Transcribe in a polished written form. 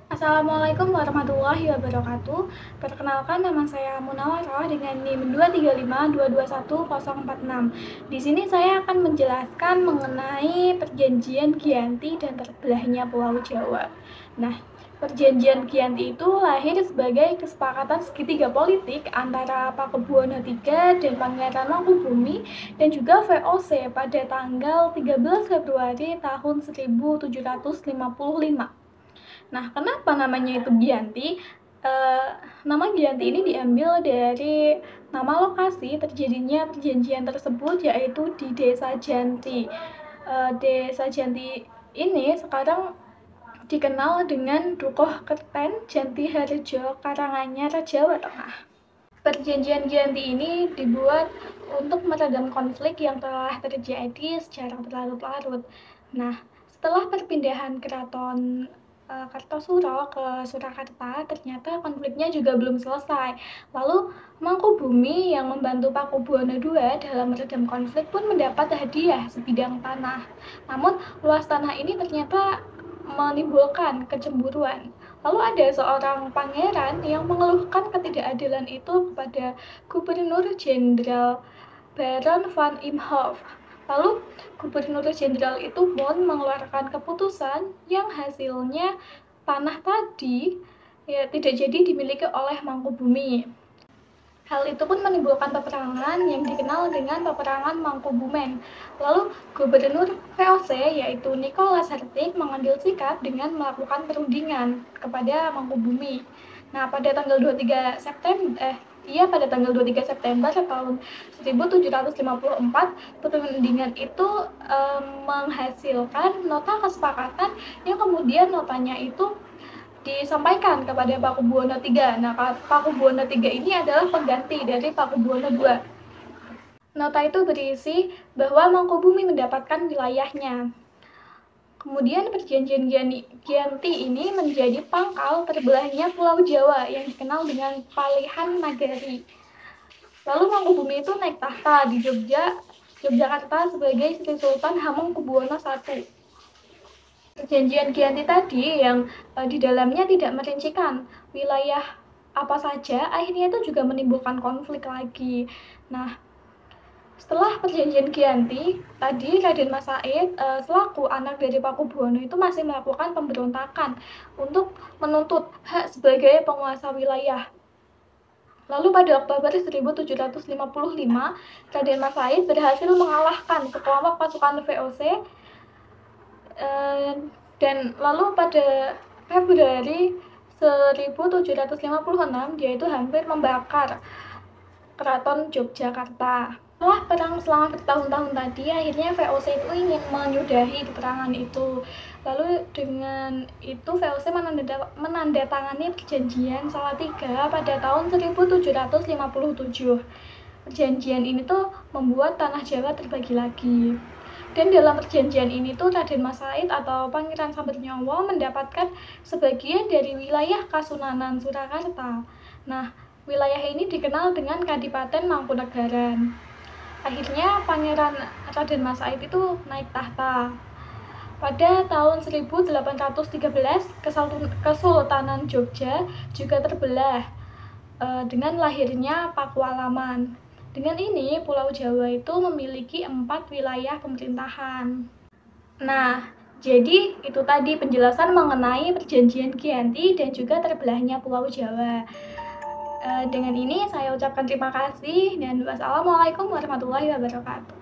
Assalamualaikum warahmatullahi wabarakatuh. Perkenalkan, nama saya Munawarah dengan NIM 235221046. Di sini saya akan menjelaskan mengenai Perjanjian Giyanti dan terbelahnya Pulau Jawa. Nah, Perjanjian Giyanti itu lahir sebagai kesepakatan segitiga politik antara Pakubuwono III dan Pangeran Mangkubumi dan juga VOC pada tanggal 13 Februari tahun 1755. Nah, kenapa namanya itu Giyanti? Nama Giyanti ini diambil dari nama lokasi terjadinya perjanjian tersebut, yaitu di Desa Janti. Desa Janti ini sekarang dikenal dengan Dukuh Kerten, Janti Harjo, Karanganyar, Jawa Tengah. Perjanjian Giyanti ini dibuat untuk meredam konflik yang telah terjadi secara berlarut-larut. Nah, setelah perpindahan keraton Kartosuro ke Surakarta, ternyata konfliknya juga belum selesai. Lalu Mangkubumi yang membantu Pakubuwono II dalam meredam konflik pun mendapat hadiah sebidang tanah. Namun luas tanah ini ternyata menimbulkan kecemburuan. Lalu ada seorang pangeran yang mengeluhkan ketidakadilan itu kepada Gubernur Jenderal Baron van Imhoff. Lalu Gubernur Jenderal itu pun mengeluarkan keputusan yang hasilnya tanah tadi tidak jadi dimiliki oleh Mangkubumi. Hal itu pun menimbulkan peperangan yang dikenal dengan peperangan Mangkubumen. Lalu Gubernur VOC yaitu Nicholas Hertig mengambil sikap dengan melakukan perundingan kepada Mangkubumi. Nah, pada tanggal 23 September tahun 1754, perundingan itu menghasilkan nota kesepakatan yang kemudian notanya itu disampaikan kepada Pakubuwono III. Nah, Pakubuwono III ini adalah pengganti dari Pakubuwono II. Nota itu berisi bahwa Mangkubumi mendapatkan wilayahnya. Kemudian Perjanjian Giyanti ini menjadi pangkal terbelahnya Pulau Jawa yang dikenal dengan Palihan Nagari. Lalu Mangkubumi itu naik tahta di Yogyakarta sebagai Sri Sultan Hamengkubuwono I. Perjanjian Giyanti tadi yang di dalamnya tidak merincikan wilayah apa saja, akhirnya itu juga menimbulkan konflik lagi. Nah, setelah Perjanjian Giyanti, tadi Raden Mas Said selaku anak dari Pakubuwono itu masih melakukan pemberontakan untuk menuntut hak sebagai penguasa wilayah. Lalu pada Oktober 1755, Raden Mas Said berhasil mengalahkan sekelompok pasukan VOC dan lalu pada Februari 1756 dia itu hampir membakar keraton Yogyakarta. Setelah perang selama bertahun-tahun tadi, akhirnya VOC itu ingin menyudahi peperangan itu. Lalu dengan itu VOC menandatangani perjanjian Salatiga pada tahun 1757. Perjanjian ini tuh membuat tanah Jawa terbagi lagi. Dan dalam perjanjian ini tuh Raden Mas Said atau Pangeran Sambernyawa mendapatkan sebagian dari wilayah Kasunanan Surakarta. Nah, wilayah ini dikenal dengan Kadipaten Mangkunegaran. Akhirnya Pangeran Raden Mas Said itu naik tahta. Pada tahun 1813, Kesultanan Jogja juga terbelah dengan lahirnya Pakualaman. Dengan ini, Pulau Jawa itu memiliki 4 wilayah pemerintahan. Nah, jadi itu tadi penjelasan mengenai Perjanjian Giyanti dan juga terbelahnya Pulau Jawa. Dengan ini saya ucapkan terima kasih dan wassalamualaikum warahmatullahi wabarakatuh.